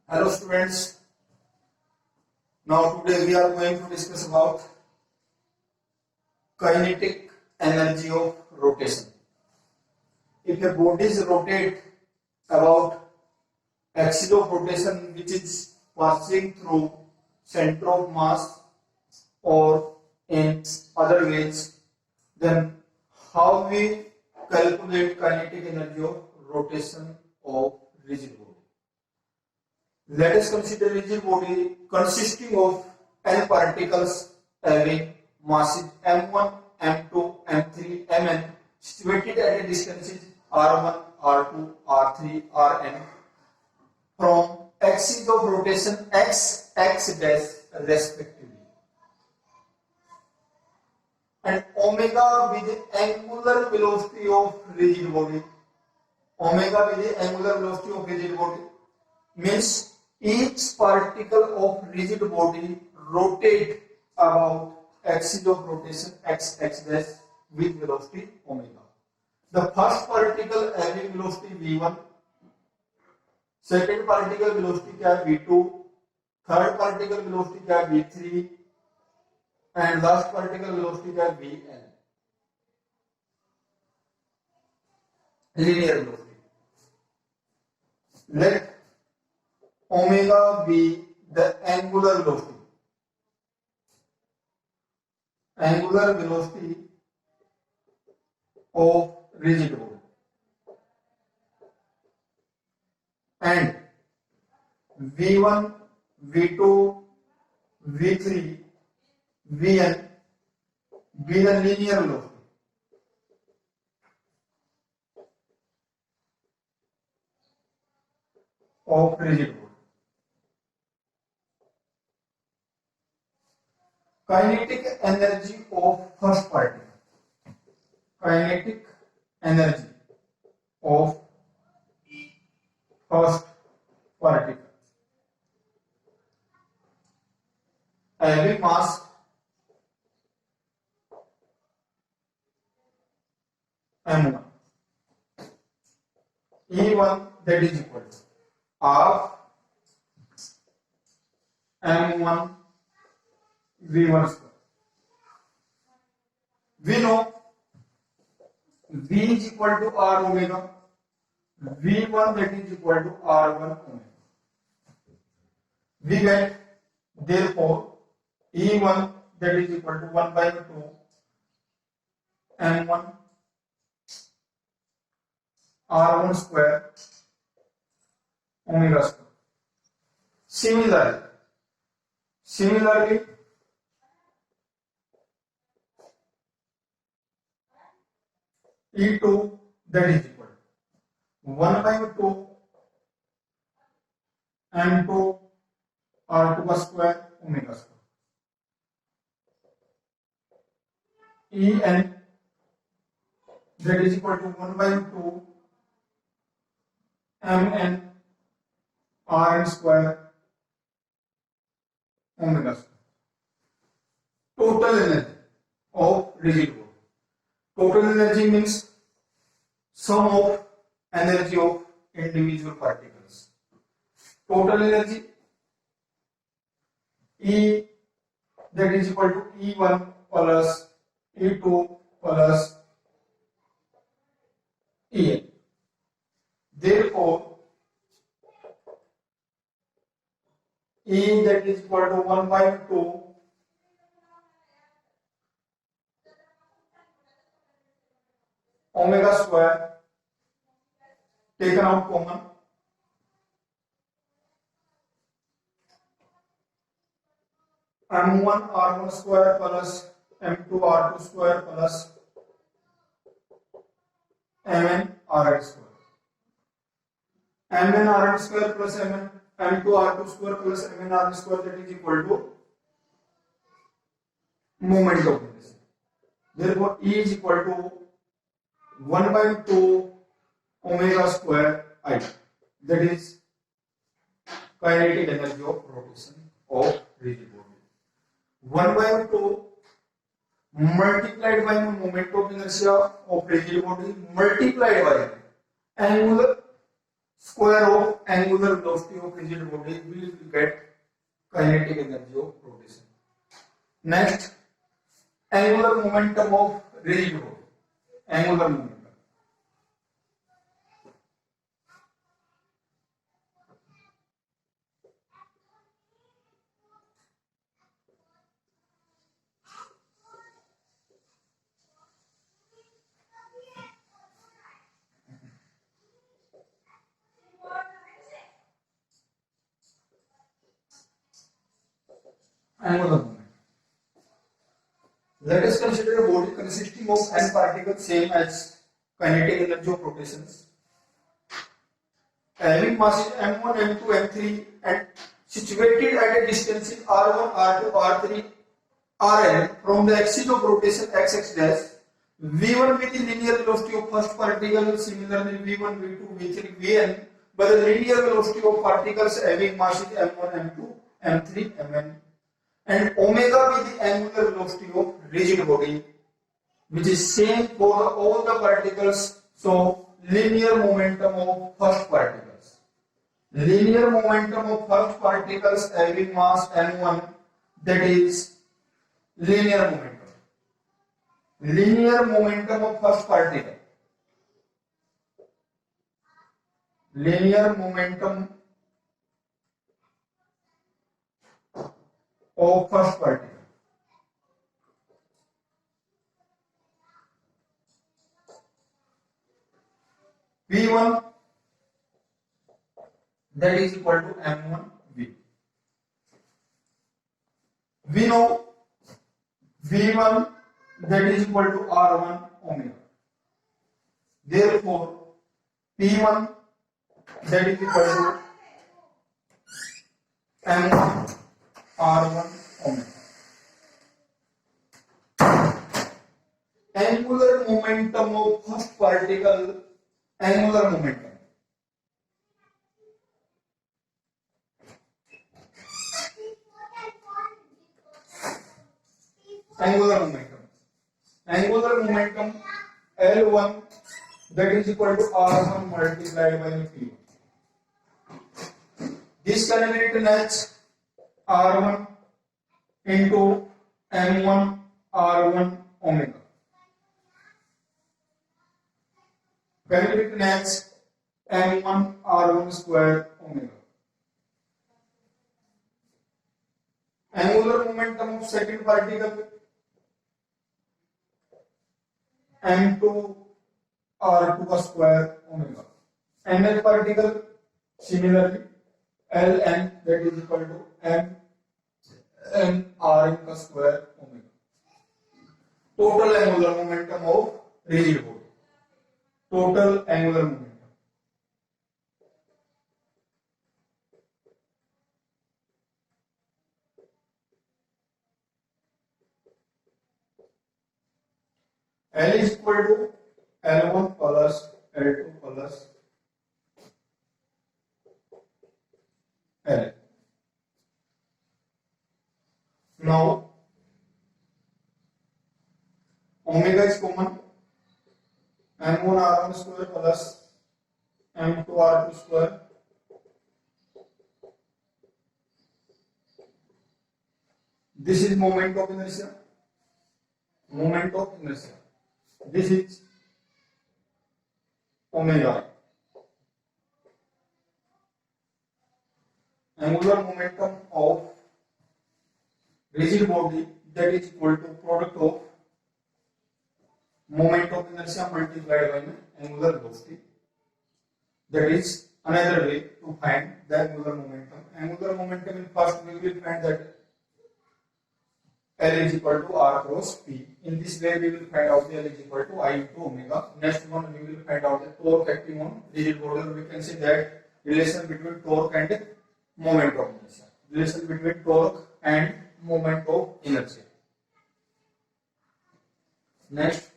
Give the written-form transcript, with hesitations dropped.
Hello students, now today we are going to discuss about kinetic energy of rotation. If a body is rotate about axis of rotation which is passing through center of mass or in other ways, then how we calculate kinetic energy of rotation of rigid body? Let us consider rigid body consisting of n particles having masses m1, m2, m3, mn situated at a distances r1, r2, r3, rn from axis of rotation x, x dash respectively, and omega be the angular velocity of rigid body. Omega be the angular velocity of rigid body means each particle of rigid body rotate about axis of rotation x, x dash with velocity omega. The first particle having velocity v1, second particle velocity क्या है v2, third particle velocity क्या है v3 and last particle velocity क्या है vn. Linear velocity. Let omega be the angular velocity. Angular velocity of rigid body. And v1, v2, v3, vn be the linear velocity. Of rigid body. Kinetic energy of first particle. Kinetic energy of first particle having mass m1, E1 that is equal to half m1 v1 square. We know v is equal to r omega, v1 that is equal to r1 omega. We get therefore E1 that is equal to 1 by 2 m1 r1 square omega square. Similarly, E2 that is equal to 1 by 2 m2 r2 square omega square. En that is equal to 1 by 2 mn rn square omega square. Total energy of rigid body. Total energy means sum of energy of individual particles. Total energy E that is equal to E1 plus E2 plus En. Therefore, E that is equal to 1 by 2 omega square taken out common m1 r1 square plus m2 r2 square plus mn rn square. mn rn square plus mn m2 r2 square plus mn rn square that is equal to moment of inertia. Therefore, E is equal to 1 by 2 omega square I. That is kinetic energy of rotation of rigid body. 1 by 2 multiplied by the moment of inertia of rigid body multiplied by angular square of angular velocity of rigid body, we will get kinetic energy of rotation. Next, angular momentum of rigid body. Angular momentum. Angular momentum. Let us consider a body consisting of n particles, same as kinetic energy of rotations, having masses m1, m2, m3, and situated at a distance in r1, r2, r3, rn from the axis of rotation x dash. v1 with the linear velocity of first particle, similarly v1, v2, v3, vn by the linear velocity of particles having masses m1, m2, m3, mn, and omega with the angular velocity of rigid body, which is same for all the particles. So linear momentum of first particles. Linear momentum of first particles having mass m1, that is linear momentum. Linear momentum of first particle. Linear momentum of first particle. V1, that is equal to m1 v. We know v1 that is equal to r1 omega. Therefore, p1 that is equal to m1 r1 omega. Angular momentum of first particle. Angular momentum. Angular momentum. Angular momentum L1 that is equal to R1 multiplied by P1. This can be written as R1 into M1 R1 omega. Can be written as M1 R1 square omega. Angular momentum of second particle M2 R2 square omega. Nth particle similarly Ln that is equal to M n Rn square omega. Total angular momentum of rigid body. Total angular momentum. L is equal to L1 plus L2 plus L. Now omega is common. M1 R1 square plus M2 R2 square. This is moment of inertia. Moment of inertia. This is omega. Angular momentum of rigid body that is equal to product of moment of inertia multiplied by angular velocity. That is another way to find the angular momentum. Angular momentum in first we will find that L is equal to R cross P. In this way we will find out the L is equal to I into omega. Next one we will find out the torque acting on rigid body. We can say that relation between torque and moment of inertia. Relation between torque and moment of inertia. Next.